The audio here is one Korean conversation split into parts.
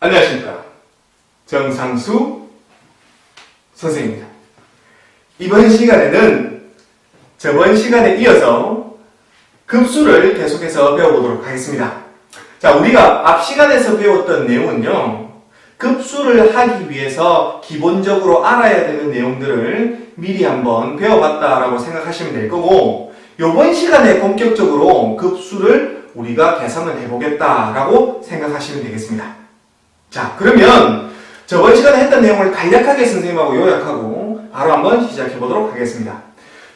안녕하십니까. 정상수 선생님입니다. 이번 시간에는 저번 시간에 이어서 급수를 계속해서 배워보도록 하겠습니다. 자, 우리가 앞 시간에서 배웠던 내용은요, 급수를 하기 위해서 기본적으로 알아야 되는 내용들을 미리 한번 배워봤다라고 생각하시면 될 거고, 이번 시간에 본격적으로 급수를 우리가 계산을 해보겠다라고 생각하시면 되겠습니다. 자, 그러면 저번 시간에 했던 내용을 간략하게 선생님하고 요약하고 바로 한번 시작해 보도록 하겠습니다.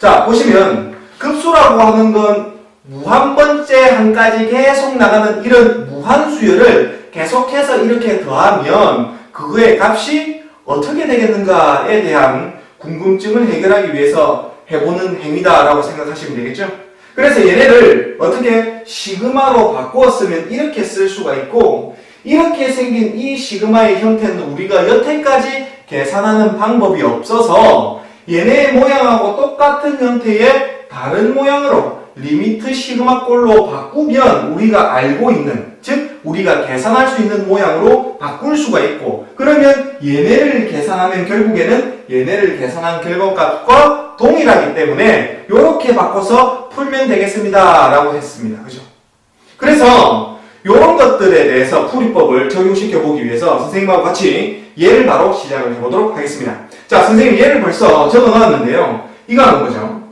자, 보시면 급수라고 하는 건 무한번째 한까지 계속 나가는 이런 무한수열을 계속해서 이렇게 더하면 그거의 값이 어떻게 되겠는가에 대한 궁금증을 해결하기 위해서 해보는 행위다라고 생각하시면 되겠죠? 그래서 얘네를 어떻게 시그마로 바꾸었으면 이렇게 쓸 수가 있고, 이렇게 생긴 이 시그마의 형태는 우리가 여태까지 계산하는 방법이 없어서 얘네의 모양하고 똑같은 형태의 다른 모양으로 리미트 시그마꼴로 바꾸면 우리가 알고 있는, 즉 우리가 계산할 수 있는 모양으로 바꿀 수가 있고, 그러면 얘네를 계산하면 결국에는 얘네를 계산한 결과값과 동일하기 때문에 이렇게 바꿔서 풀면 되겠습니다 라고 했습니다. 그죠? 그래서 이런 것들에 대해서 풀이법을 적용시켜 보기 위해서 선생님하고 같이 예를 바로 시작을 해보도록 하겠습니다. 자, 선생님 예를 벌써 적어 넣었는데요. 이거 하는 거죠.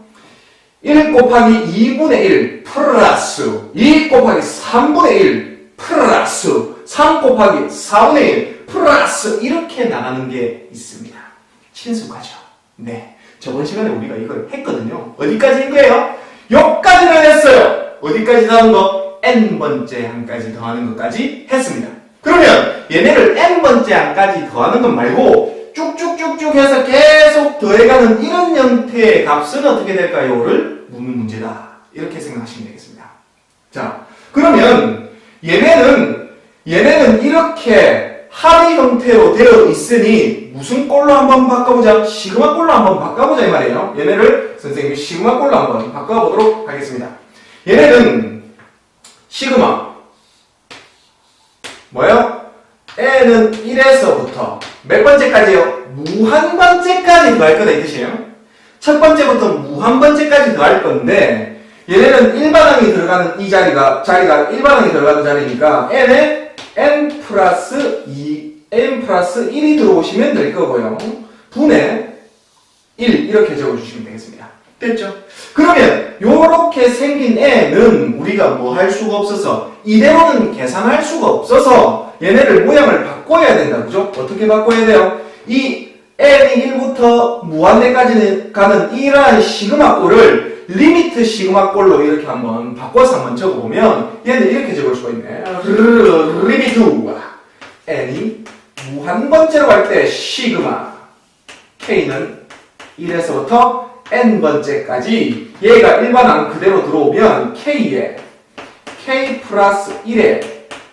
1 곱하기 2분의 1 플러스 2 곱하기 3분의 1 플러스 3 곱하기 4분의 1 플러스 이렇게 나가는 게 있습니다. 친숙하죠? 네. 저번 시간에 우리가 이걸 했거든요. 어디까지 인 거예요? 여기까지는 했어요. 어디까지 나온 거? n번째 한까지 더하는 것까지 했습니다. 그러면 얘네를 n번째 한까지 더하는 것 말고 쭉쭉쭉쭉 해서 계속 더해가는 이런 형태의 값은 어떻게 될까요?를 묻는 문제다. 이렇게 생각하시면 되겠습니다. 자, 그러면 얘네는 이렇게 합의 형태로 되어 있으니 무슨 꼴로 한번 바꿔보자? 시그마 꼴로 한번 바꿔보자 이 말이에요. 얘네를 선생님이 시그마 꼴로 한번 바꿔보도록 하겠습니다. 얘네는 시그마 뭐예요? n은 1에서부터 몇 번째까지요? 무한번째까지 더할 거다 이 뜻이에요. 첫 번째부터 무한번째까지 더할 건데 얘네는 일반항이 들어가는 이 자리가 일반항이 들어가는 자리니까 n에 n 플러스 1이 들어오시면 될 거고요. 분의 1 이렇게 적어주시면 되겠습니다. 됐죠? 그러면 요렇게 생긴 애는 우리가 뭐 할 수가 없어서 이대로는 계산할 수가 없어서 얘네를 모양을 바꿔야 된다. 그죠? 어떻게 바꿔야 돼요? 이 n이 1부터 무한대까지 가는 이러한 시그마꼴을 리미트 시그마꼴로 이렇게 한번 바꿔서 한번 적어보면 얘는 이렇게 적을 수가 있네. 리미트 n이 무한번째로 갈 때 시그마 k는 1에서부터 n번째까지 얘가 일반항 그대로 들어오면 k에 k 플러스 1에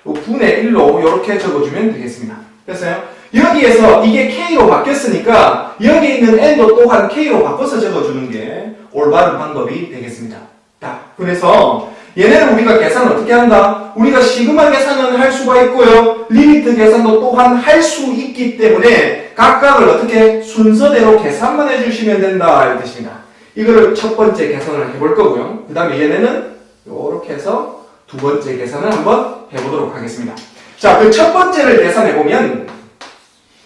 분의 1로 이렇게 적어주면 되겠습니다. 됐어요? 여기에서 이게 k로 바뀌었으니까 여기 있는 n도 또한 k로 바꿔서 적어주는 게 올바른 방법이 되겠습니다. 자, 그래서 얘네는 우리가 계산을 어떻게 한다? 우리가 시그마 계산은 할 수가 있고요. 리미트 계산도 또한 할 수 있기 때문에 각각을 어떻게 순서대로 계산만 해주시면 된다 이 뜻입니다. 이거를 첫 번째 계산을 해볼 거고요. 그 다음에 얘네는 이렇게 해서 두 번째 계산을 한번 해보도록 하겠습니다. 자, 그 첫 번째를 계산해보면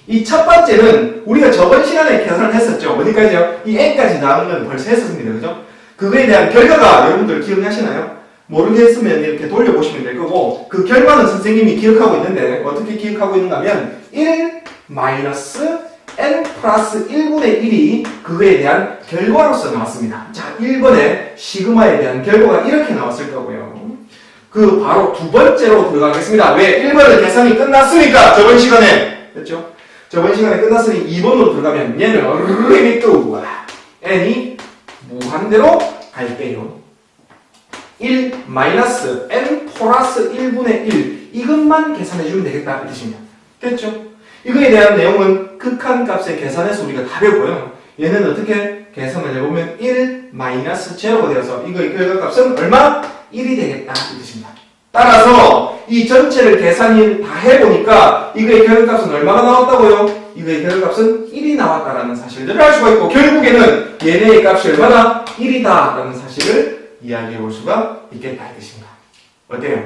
이 첫 번째는 우리가 저번 시간에 계산을 했었죠. 어디까지요? 이 n까지 나오는 건 벌써 했었습니다. 그죠? 그거에 대한 결과가 여러분들 기억나시나요? 모르겠으면 이렇게 돌려보시면 될 거고, 그 결과는 선생님이 기억하고 있는데 어떻게 기억하고 있는가 하면 1 마이너스 n 플러스 1분의 1이 그거에 대한 결과로서 나왔습니다. 자, 1번에 시그마에 대한 결과가 이렇게 나왔을 거고요. 그 바로 두 번째로 들어가겠습니다. 왜? 1번의 계산이 끝났으니까 저번 시간에 됐죠? 저번 시간에 끝났으니 2번으로 들어가면 얘는 리미트 n이 무한대로 갈게요. 1 마이너스 n 플러스 1분의 1 이것만 계산해주면 되겠다 이 뜻입니다. 됐죠? 이거에 대한 내용은 극한값의 계산에서 우리가 다 배우고요. 얘는 어떻게 계산을 해보면 1 마이너스 제로가 되어서 이거의 결과값은 얼마? 1이 되겠다 이 뜻입니다. 따라서 이 전체를 계산을 다 해보니까 이거의 결과값은 얼마가 나왔다고요? 이거의 결과값은 1이 나왔다라는 사실들을 알 수가 있고 결국에는 얘네의 값이 얼마나 1이다라는 사실을 이야기해 볼 수가 있겠다 이 뜻입니다. 어때요?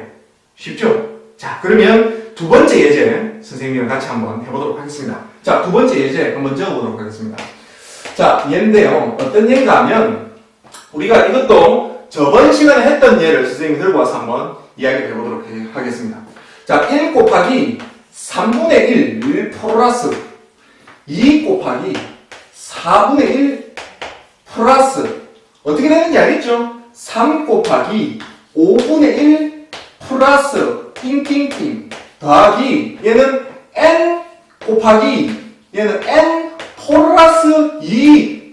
쉽죠? 자, 그러면 두 번째 예제 선생님이랑 같이 한번 해보도록 하겠습니다. 자, 두 번째 예제 한번 적어보도록 하겠습니다. 자, 얘인데요. 어떤 예인가 하면 우리가 이것도 저번 시간에 했던 예를 선생님이 들고 와서 한번 이야기를 해보도록 하겠습니다. 자, 1 곱하기 3분의 1 플러스 2 곱하기 4분의 1 플러스 어떻게 되는지 알겠죠? 3 곱하기 5분의 1 플러스 띵띵띵 더하기 얘는 n 곱하기 얘는 n 플러스 2분의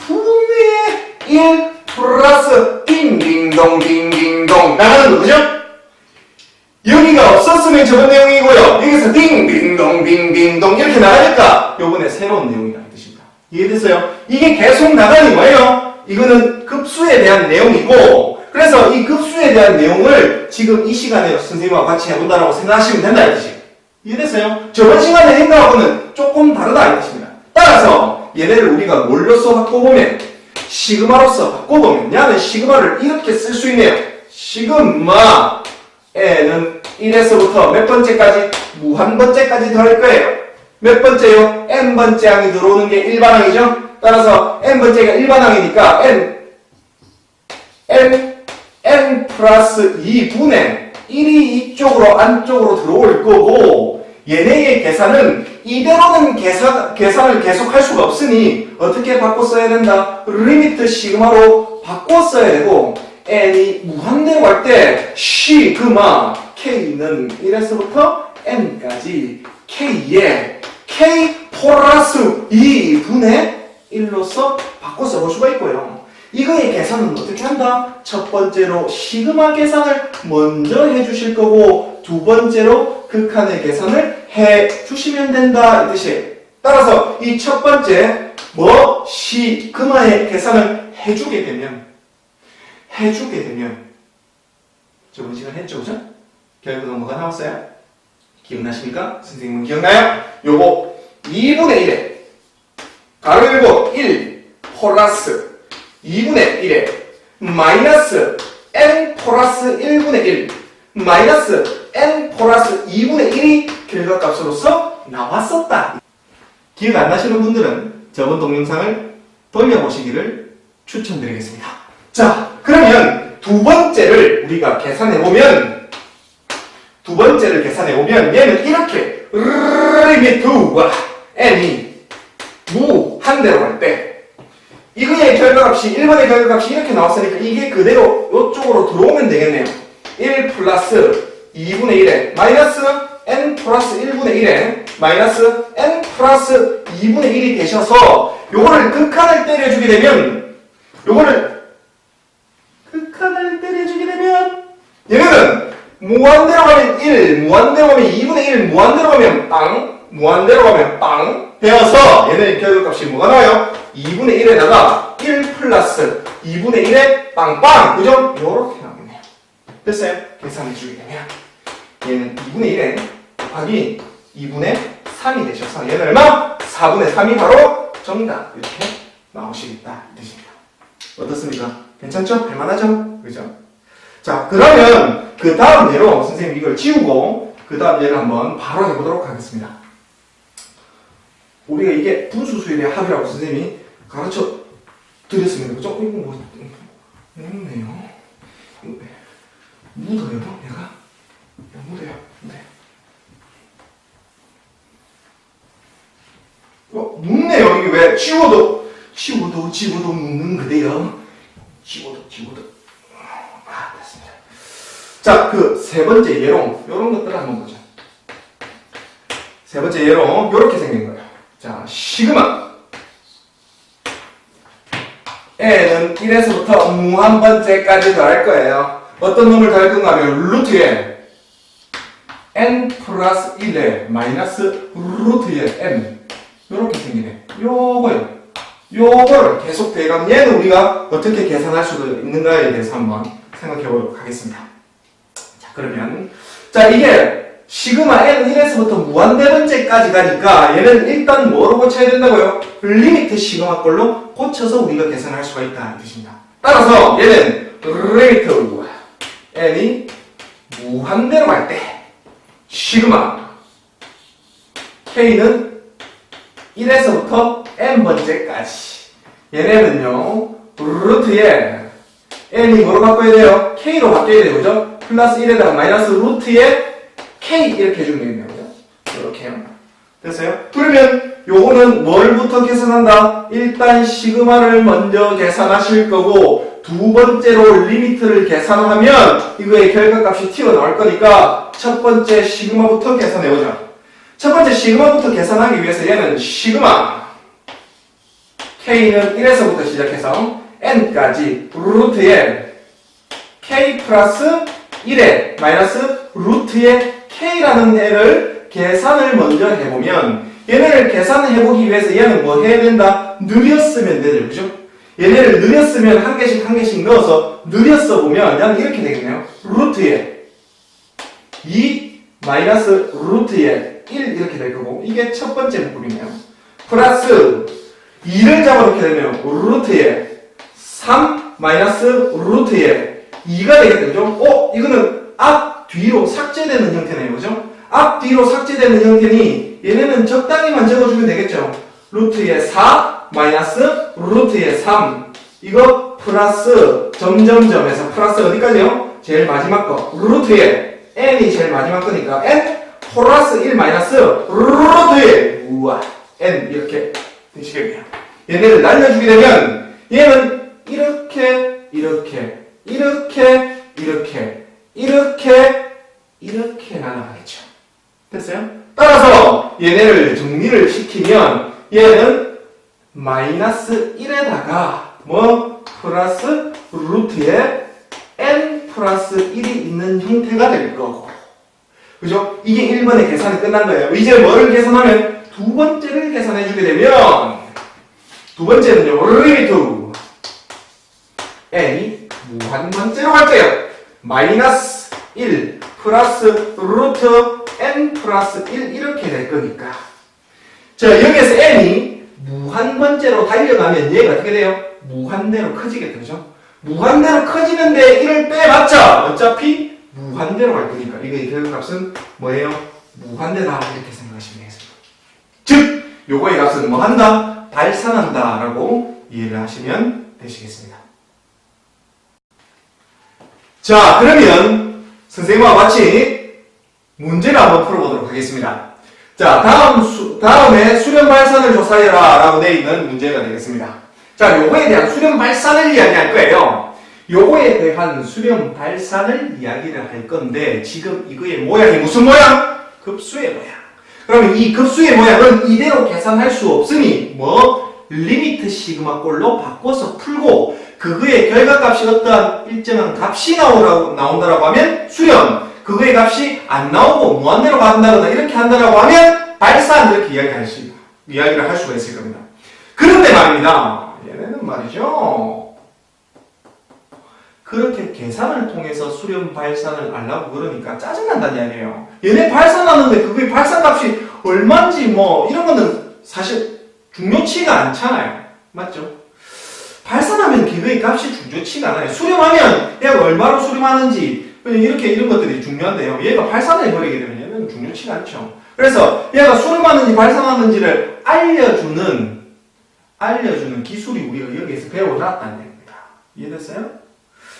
1 플러스 띵띵동 띵띵동 나가는 거죠? 여기가 없었으면 저번 내용이고요. 여기서 띵띵동 띵띵동 이렇게 나가니까 요번에 새로운 내용이라는 뜻입니다. 이해됐어요? 이게 계속 나가는 거예요. 이거는 급수에 대한 내용이고 그래서 이 급수에 대한 내용을 지금 이 시간에 선생님과 같이 해본다라고 생각하시면 된다 이 뜻이에요. 이해됐어요? 저번 시간에 한 거하고는 조금 다르다 이 뜻입니다. 따라서 얘네를 우리가 뭘로써 바꿔보면 시그마로서 바꿔보면 야는 시그마를 이렇게 쓸 수 있네요. 시그마 n은 1에서부터 몇 번째까지? 무한번째까지 더할 거예요. 몇 번째요? n번째 항이 들어오는 게 일반항이죠? 따라서 n번째가 일반항이니까 n 플러스 2분의 1이 이쪽으로 안쪽으로 들어올 거고 얘네의 계산은 이대로는 계산을 계속 할 수가 없으니 어떻게 바꿔 써야 된다? 리미트 시그마로 바꿔 써야 되고 n이 무한대로 갈 때 시그마 k는 1에서부터 n까지 k에 k 플러스 2분의 1로서 바꿔 써볼 수가 있고요. 이거의 계산은 어떻게 한다? 첫 번째로 시그마 계산을 먼저 해주실 거고 두 번째로 극한의 계산을 해주시면 된다 이 뜻이에요. 따라서 이 첫 번째 시그마의 계산을 해주게 되면 저번 시간 했죠, 그죠? 결국은 뭐가 나왔어요? 기억나십니까? 선생님은 기억나요? 요거 2분의 1에 가로 열고 1 플러스 2분의 1에 마이너스 n 플러스 1분의 1 마이너스 n 플러스 2분의 1이 결과값으로서 나왔었다. 기억 안 나시는 분들은 저번 동영상을 돌려보시기를 추천드리겠습니다. 자, 그러면 두 번째를 우리가 계산해보면 얘는 이렇게 리미트와 n이 무한대로 갈 때 이거의 결과값이 1번의 결과값이 이렇게 나왔으니까 이게 그대로 이쪽으로 들어오면 되겠네요. 1 플러스 2분의 1에 마이너스 n 플러스 1분의 1에 마이너스 n 플러스 2분의 1이 되셔서 요거를 극한을 때려주게 되면 얘네는 무한대로 가면 1, 무한대로 가면 2분의 1, 무한대로 가면 빵, 무한대로 가면 빵 되어서 얘네 결과값이 뭐가 나와요? 2분의 1에다가 1 플러스 2분의 1에 빵빵 그죠? 요렇게 나오겠네요. 됐어요? 계산해주게 되면 얘는 2분의 1에 곱하기 2분의 3이 되셔서 얘는 얼마? 4분의 3이 바로 정답 이렇게 나오시겠다 이 뜻입니다. 어떻습니까? 괜찮죠? 할만하죠? 그죠? 자, 그러면 그 다음 예로 선생님 이걸 지우고 그 다음 예를 한번 바로 해보도록 하겠습니다. 우리가 이게 분수수열의 합이라고 선생님이 가르쳐 드렸습니다. 그죠? 이거 뭐 묻네요. 묻어요? 얘가? 묻어요. 묻네요. 이게 왜? 지워도 묻는 그대요. 지워도. 됐습니다. 자, 그 세 번째 예로, 요런 것들을 한번 보자. 세 번째 예로, 요렇게 생긴 거예요. 자, 시그마. n은 1에서부터 무한번째까지 더할 거예요. 어떤 놈을 더할 건가 하면, 루트에 n 플러스 1에 마이너스 루트에 n. 요렇게 생기네. 요거를 계속 대강 얘는 우리가 어떻게 계산할 수도 있는가에 대해서 한번 생각해 보도록 하겠습니다. 자, 그러면 자, 이게 시그마 n 1에서부터 무한대번째까지 가니까 얘는 일단 뭐로 고쳐야 된다고요? 리미트 시그마 꼴로 고쳐서 우리가 계산할 수가 있다는 뜻입니다. 따라서 얘는 리미트 n이 무한대로 갈 때 시그마 k는 1에서부터 n번째까지 얘네는요 루트에 n이 뭐로 바꿔야 돼요? k로 바뀌어야 돼요. 그죠? 플러스 1에다가 마이너스 루트에 k 이렇게 해주면 되겠네요. 그죠? 이렇게요. 됐어요? 그러면 요거는 뭘부터 계산한다? 일단 시그마를 먼저 계산하실 거고 두 번째로 리미트를 계산하면 이거의 결과값이 튀어나올 거니까 첫 번째 시그마부터 계산해보자. 첫 번째 시그마부터 계산하기 위해서 얘는 시그마 k는 1에서부터 시작해서 n까지 루트에 k 플러스 1에 마이너스 루트에 k라는 애를 계산을 먼저 해보면 얘네를 계산해보기 위해서 얘는 뭐 해야 된다? 느렸으면 되죠. 그죠? 얘네를 느렸으면 한 개씩 넣어서 느렸어 보면 얘는 이렇게 되겠네요. 루트에 2 마이너스 루트에 1 이렇게 될 거고 이게 첫 번째 문법이네요. 플러스 2를 잡아놓게 되면 루트에 3 마이너스 루트에 2가 되겠죠. 이거는 앞 뒤로 삭제되는 형태네요. 그죠? 앞 뒤로 삭제되는 형태니 얘네는 적당히만 적어주면 되겠죠. 루트에 4 마이너스 루트에 3 이거 플러스 점점점에서 플러스 어디까지요? 제일 마지막 거 루트에 n이 제일 마지막 거니까 n 플러스 1 마이너스 루트에 우와 n 이렇게 되시겠네요. 얘네를 날려주게 되면 얘는 이렇게 날아가겠죠. 됐어요? 따라서 얘네를 정리를 시키면 얘는 마이너스 1에다가 뭐 플러스 루트에 n 플러스 1이 있는 형태가 될 거고 그죠? 이게 1번의 계산이 끝난 거예요. 이제 뭐를 계산하면 두 번째를 계산해 주게 되면 두 번째는요 리미트 n이 무한번째로 갈 거예요. 마이너스 1 플러스 루트 n 플러스 1 이렇게 될 거니까 자 여기에서 n이 무한번째로 달려가면 얘가 어떻게 돼요? 무한대로 커지겠죠. 그죠? 무한대로 커지는데 1을 빼봤자 어차피 무한대로 갈 거니까 이거의 결과값은 뭐예요? 무한대다 이렇게 생각하시면 되겠습니다. 즉 요거의 값은 뭐 한다? 발산한다 라고 이해를 하시면 되시겠습니다. 자 그러면 선생님과 같이 문제를 한번 풀어보도록 하겠습니다. 자 다음에 수렴 발산을 조사해라 라고 되어 있는 문제가 되겠습니다. 자 요거에 대한 수렴 발산을 이야기할 거예요. 요거에 대한 수렴 발산을 이야기를 할 건데 지금 이거의 모양이 무슨 모양? 급수의 모양. 그러면 이 급수의 모양은 이대로 계산할 수 없으니 뭐 리미트 시그마 꼴로 바꿔서 풀고 그거의 결과값이 어떠한 일정한 값이 나온다라고 하면 수렴 그거의 값이 안 나오고 무한대로 간다거나 이렇게 한다라고 하면 발산 이렇게 이야기를 할 수가 있을 겁니다. 그런데 말입니다. 얘네는 말이죠. 그렇게 계산을 통해서 수렴 발산을 하려고 그러니까 짜증난다는 이야기예요. 얘네 발산하는데 그게 발산값이 얼마인지 뭐 이런 거는 사실 중요치가 않잖아요. 맞죠? 발산하면 그거의 값이 중요치가 않아요. 수렴하면 얘가 얼마로 수렴하는지 이렇게 이런 것들이 중요한데요. 얘가 발산을 해버리게 되면 얘는 중요치가 않죠. 그래서 얘가 수렴하는지 발산하는지를 알려주는 기술이 우리가 여기에서 배워놨다는 얘기입니다. 이해됐어요?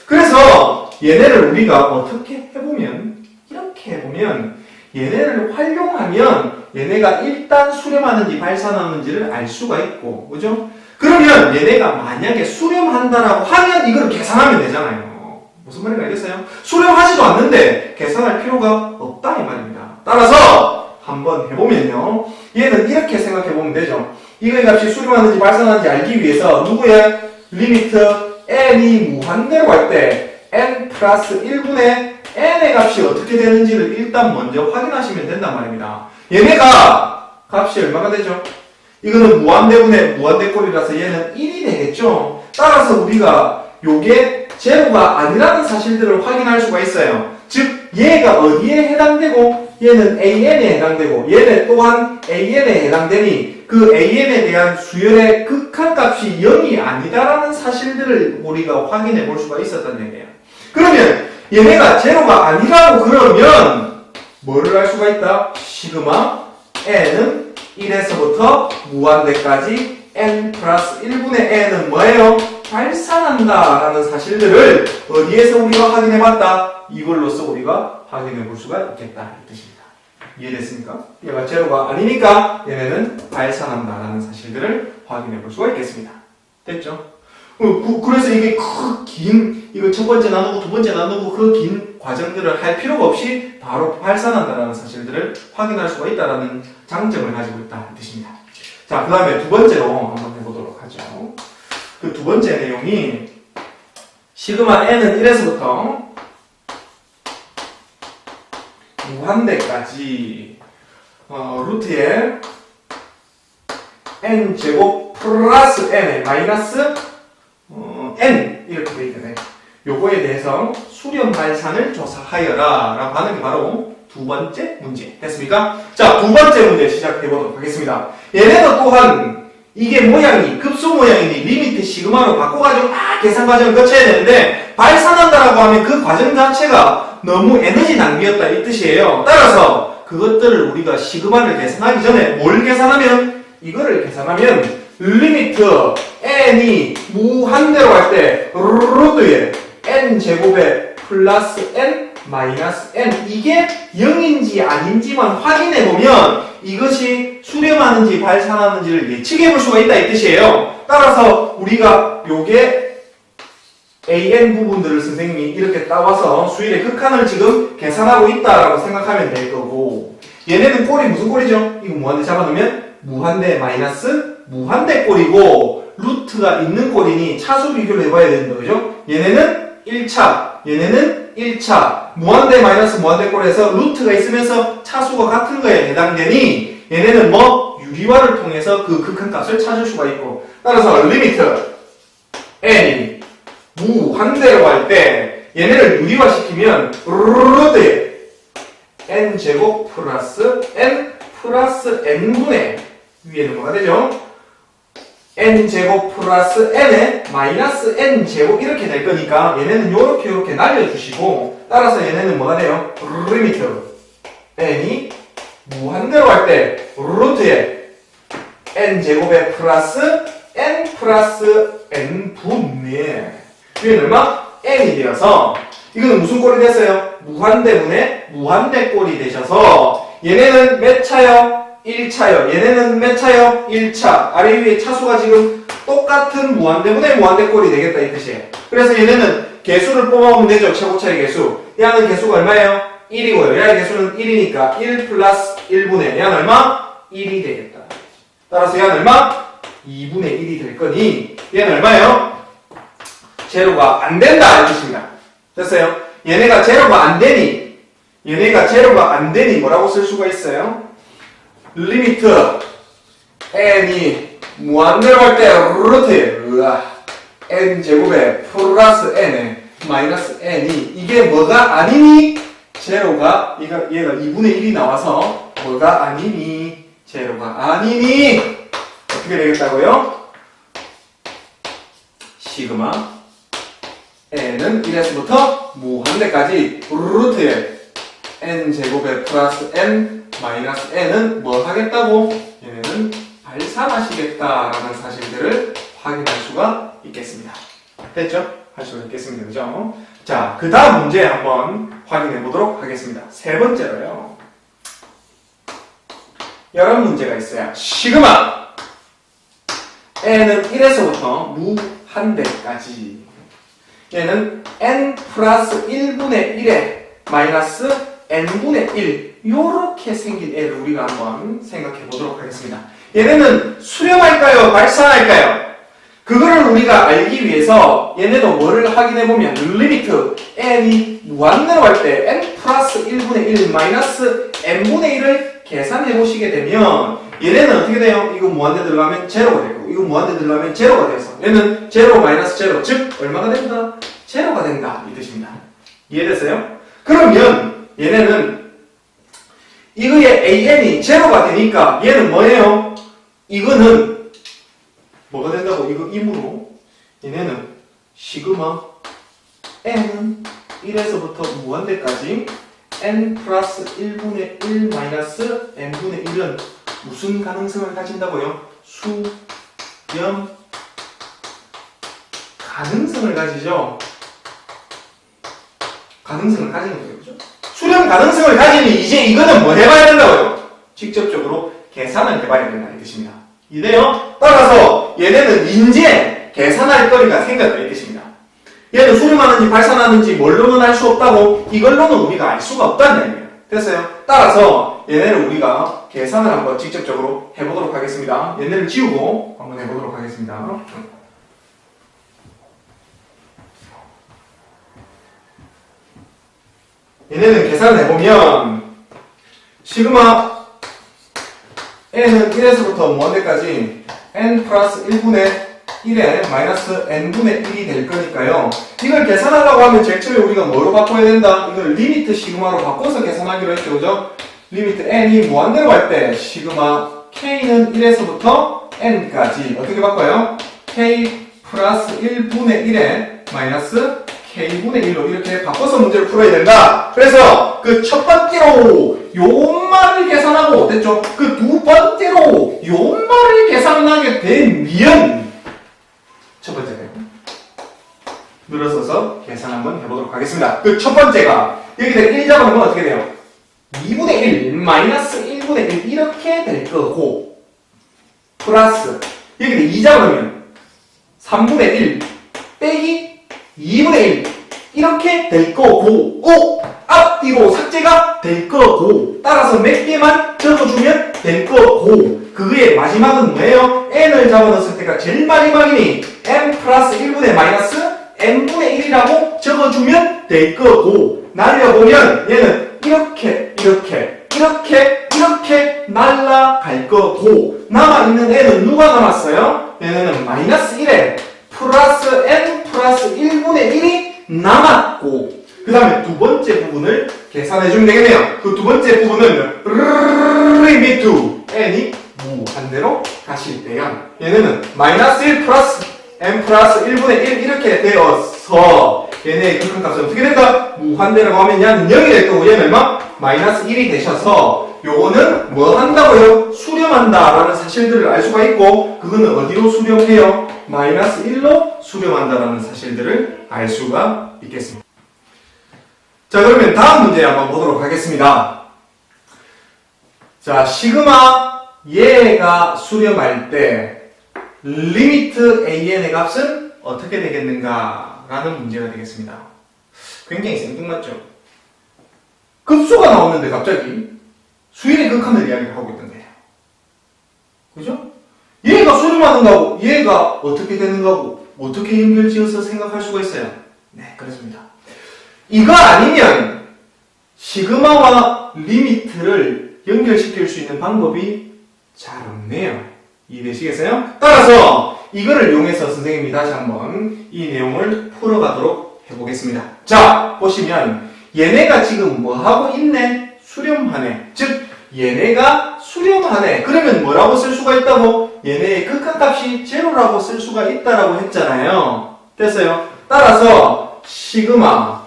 그래서 얘네를 우리가 어떻게 해보면 이렇게 해보면 얘네를 활용하면 얘네가 일단 수렴하는지 발산하는지를 알 수가 있고 그죠? 그러면 얘네가 만약에 수렴한다라고 하면 이걸 계산하면 되잖아요. 무슨 말인지 알겠어요? 수렴하지도 않는데 계산할 필요가 없다 이 말입니다. 따라서 한번 해보면요. 얘는 이렇게 생각해보면 되죠. 이거의 값이 수렴하는지 발산하는지 알기 위해서 누구의 리미트 n이 무한대로 갈 때 n 플러스 1분의 n의 값이 어떻게 되는지를 일단 먼저 확인하시면 된단 말입니다. 얘네가 값이 얼마가 되죠? 이거는 무한대꼴이라서 얘는 1이 되겠죠? 따라서 우리가 요게 제로가 아니라는 사실들을 확인할 수가 있어요. 즉 얘가 어디에 해당되고 얘는 AN에 해당되고 얘는 또한 AN에 해당되니 그 AN에 대한 수열의 극한값이 0이 아니다라는 사실들을 우리가 확인해 볼 수가 있었단 얘기예요. 그러면 얘네가 제로가 아니라고 그러면 뭐를 알 수가 있다? 시그마 n은 1에서부터 무한대까지 n 플러스 1분의 n은 뭐예요? 발산한다 라는 사실들을 어디에서 우리가 확인해 봤다? 이걸로써 우리가 확인해 볼 수가 있겠다 이 뜻입니다. 이해됐습니까? 얘가 제로가 아니니까 얘네는 발산한다 라는 사실들을 확인해 볼 수가 있겠습니다. 됐죠? 그래서 이게 이거 첫 번째 나누고 두 번째 나누고 그 긴 과정들을 할 필요가 없이 바로 발산한다라는 사실들을 확인할 수가 있다라는 장점을 가지고 있다 이 뜻입니다. 자, 그 다음에 두 번째로 한번 해보도록 하죠. 그 두 번째 내용이 시그마 n은 1에서부터 무한대까지 루트에 n제곱 플러스 n에 마이너스 n 이렇게 되어 있잖아요. 요거에 대해서 수렴 발산을 조사하여라 라고 하는 게 바로 두 번째 문제 됐습니까? 자, 두 번째 문제 시작해 보도록 하겠습니다. 얘네도 또한 이게 모양이 급수 모양이니 리미트 시그마로 바꿔가지고 계산 과정을 거쳐야 되는데 발산한다라고 하면 그 과정 자체가 너무 에너지 낭비였다 이 뜻이에요. 따라서 그것들을 우리가 시그마를 계산하기 전에 뭘 계산하면 이거를 계산하면 리미트 n이 무한대로 갈 때 루트에 n 제곱에 플러스 n 마이너스 n 이게 0인지 아닌지만 확인해 보면 이것이 수렴하는지 발산하는지를 예측해 볼 수가 있다 이 뜻이에요. 따라서 우리가 요게 an 부분들을 선생님이 이렇게 따와서 수일의 극한을 지금 계산하고 있다라고 생각하면 될 거고 얘네는 꼴이 무슨 꼴이죠? 이거 무한대 잡아놓으면 무한대 마이너스 무한대 꼴이고 루트가 있는 꼴이니 차수 비교를 해봐야 된다 그죠? 얘네는 1차 얘네는 1차 무한대 마이너스 무한대 꼴에서 루트가 있으면서 차수가 같은 거에 해당되니 얘네는 뭐 유리화를 통해서 그 극한값을 찾을 수가 있고 따라서 리미트 n이 무한대로 갈 때 얘네를 유리화시키면 루트에 n제곱 플러스 n 플러스 n분의 위에는 뭐가 되죠? n제곱 플러스 n에 마이너스 n제곱 이렇게 될 거니까 얘네는 요렇게 날려주시고 따라서 얘네는 뭐가 돼요? 리미트 n이 무한대로 갈 때 루트에 n제곱에 플러스 n 플러스 n분의 위에는 얼마? n이 되어서 이거는 무슨 꼴이 됐어요? 무한대분의 무한대 꼴이 되셔서 얘네는 몇 차요? 1차요. 얘네는 몇 차요? 1차. 아래 위에 차수가 지금 똑같은 무한대분의 무한대 꼴이 되겠다 이 뜻이에요. 그래서 얘네는 개수를 뽑아보면 되죠. 최고차의 개수. 얘는 개수가 얼마예요? 1이고요. 얘의 개수는 1이니까 1 플러스 1분의 얘는 얼마? 1이 되겠다. 따라서 얘는 얼마? 2분의 1이 될 거니 얘는 얼마예요? 제로가 안 된다 이 뜻입니다. 됐어요? 얘네가 제로가 안 되니 뭐라고 쓸 수가 있어요? 리미트 n이 무한대로 갈 때 루트에 n 제곱에 플러스 n에 마이너스 n이 이게 뭐가 아니니? 제로가 얘가 2분의 1이 나와서 뭐가 아니니? 제로가 아니니? 어떻게 되겠다고요? 시그마 n은 1에서부터 무한대까지 루트에 n 제곱에 플러스 n 마이너스 n은 뭐 하겠다고? 얘네는 발산하시겠다라는 사실들을 확인할 수가 있겠습니다. 됐죠? 할 수가 있겠습니다. 그죠? 자, 그 다음 문제 한번 확인해 보도록 하겠습니다. 세 번째로요. 이런 문제가 있어요. 시그마 n은 1에서부터 무한대까지 얘는 n 플러스 1분의 1에 마이너스 n분의 1 요렇게 생긴 애를 우리가 한번 생각해 보도록 하겠습니다. 얘네는 수렴할까요? 발산할까요? 그거를 우리가 알기 위해서 얘네도 뭐를 확인해 보면 리미트 n이 무한대로 갈 때 n 플러스 1분의 1 마이너스 n분의 1을 계산해 보시게 되면 얘네는 어떻게 돼요? 이거 무한대 들어가면 제로가 되고 이거 무한대 들어가면 제로가 돼서 얘는 제로 마이너스 제로 즉 얼마가 된다? 제로가 된다 이 뜻입니다. 이해됐어요? 그러면 얘네는 이거의 AN이 제로가 되니까 얘는 뭐예요? 이거는 뭐가 된다고? 이거 임으로 얘네는 시그마 n은 1에서부터 무한대까지 n 플러스 1분의 1 마이너스 n분의 1은 무슨 가능성을 가진다고요? 수렴 가능성을 가지죠. 가능성을 가지는 거예요. 그죠? 수렴 가능성을 가지니 이제 이거는 뭐 해봐야 된다고요? 직접적으로 계산을 해봐야 된다는 뜻입니다. 이래요? 따라서 얘네는 이제 계산할 거리가 생겼다 이 뜻입니다. 얘는 수렴하는지 발산하는지 뭘로는 알 수 없다고 이걸로는 우리가 알 수가 없다는 얘기예요. 됐어요? 따라서 얘네를 우리가 계산을 한번 직접적으로 해보도록 하겠습니다. 얘네를 지우고 한번 해보도록 하겠습니다. 얘네는 계산을 해보면 시그마 n은 1에서부터 무한대까지 n 플러스 1분의 1에 마이너스 n분의 1이 될 거니까요. 이걸 계산하려고 하면 제일 처음에 우리가 뭐로 바꿔야 된다? 이걸 리미트 시그마로 바꿔서 계산하기로 했죠. 그죠? 리미트 n이 무한대로 갈 때 시그마 k는 1에서부터 n까지 어떻게 바꿔요? k 플러스 1분의 1에 마이너스 k분의 1로 이렇게 바꿔서 문제를 풀어야 된다. 그래서 그 첫 번째로 요 말을 계산하고 됐죠? 그 두 번째로 요 말을 계산하게 되면 첫 번째네요. 늘어서서 계산 한번 해보도록 하겠습니다. 그 첫 번째가 여기다 1 잡아놓으면 어떻게 돼요? 2분의 1 마이너스 1분의 1 이렇게 될 거고 플러스 여기다 2 잡아놓으면 3분의 1 빼기 2분의 1 이렇게 될 거고 앞뒤로 삭제가 될 거고 따라서 몇 개만 적어주면 될 거고 그의 마지막은 뭐예요? n을 잡아넣었을 때가 제일 마지막이니 n 플러스 1분의 마이너스 n분의 1이라고 적어주면 될 거고 날려보면 얘는 이렇게 날아갈 거고 남아있는 n은 누가 남았어요? 얘는 마이너스 1에 플러스 n 플러스 1분의 1이 남았고 그 다음에 두 번째 부분을 계산해주면 되겠네요. 그 두 번째 부분은 리미트 n이 무한대로 가실 때요. 얘네는 마이너스 1 플러스 n 플러스 1분의 1 이렇게 되어서 얘네의 극한값은 어떻게 될까? 무한대라고 하면 얘는 0이 될 거고 얘는 얼마? 마이너스 1이 되셔서 요거는 뭐 한다고요? 수렴한다라는 사실들을 알 수가 있고 그거는 어디로 수렴해요? 마이너스 1로 수렴한다라는 사실들을 알 수가 있겠습니다. 자 그러면 다음 문제 한번 보도록 하겠습니다. 자 시그마 얘가 수렴할 때 리미트 an의 값은 어떻게 되겠는가 라는 문제가 되겠습니다. 굉장히 생뚱맞죠? 급수가 나오는데 갑자기 수일의 극한을 이야기하고 있던 거예요. 그죠? 얘가 수렴하는 거하고 얘가 어떻게 되는 거하고 어떻게 연결지어서 생각할 수가 있어요? 네 그렇습니다. 이거 아니면 시그마와 리미트를 연결시킬 수 있는 방법이 잘 없네요. 이해되시겠어요? 따라서 이거를 이용해서 선생님이 다시 한번 이 내용을 풀어가도록 해보겠습니다. 자 보시면 얘네가 지금 뭐 하고 있네? 수렴하네. 즉 얘네가 수렴하네. 그러면 뭐라고 쓸 수가 있다고? 얘네의 극한값이 제로라고 쓸 수가 있다라고 했잖아요. 됐어요? 따라서 시그마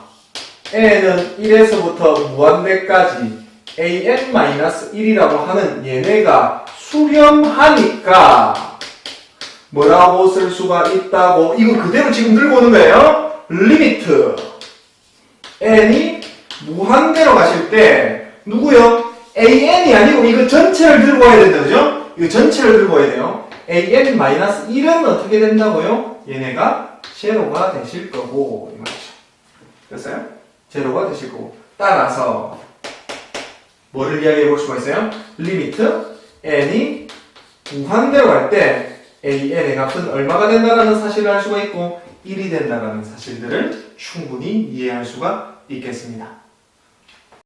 n은 1에서부터 무한대까지 an-1이라고 하는 얘네가 수렴하니까 뭐라고 쓸 수가 있다고 이거 그대로 지금 들고 오는 거예요. 리미트 n이 무한대로 가실 때 누구요? an이 아니고 이거 전체를 들고 와야 된다. 그죠? 이거 전체를 들고 와야 돼요. an-1은 어떻게 된다고요? 얘네가 제로가 되실 거고 이 말이죠. 됐어요? 제로가 되실 거고 따라서 뭐를 이야기해 볼 수가 있어요? 리미트 n이 무한대로 갈 때 an의 값은 얼마가 된다라는 사실을 알 수가 있고 1이 된다라는 사실들을 충분히 이해할 수가 있겠습니다.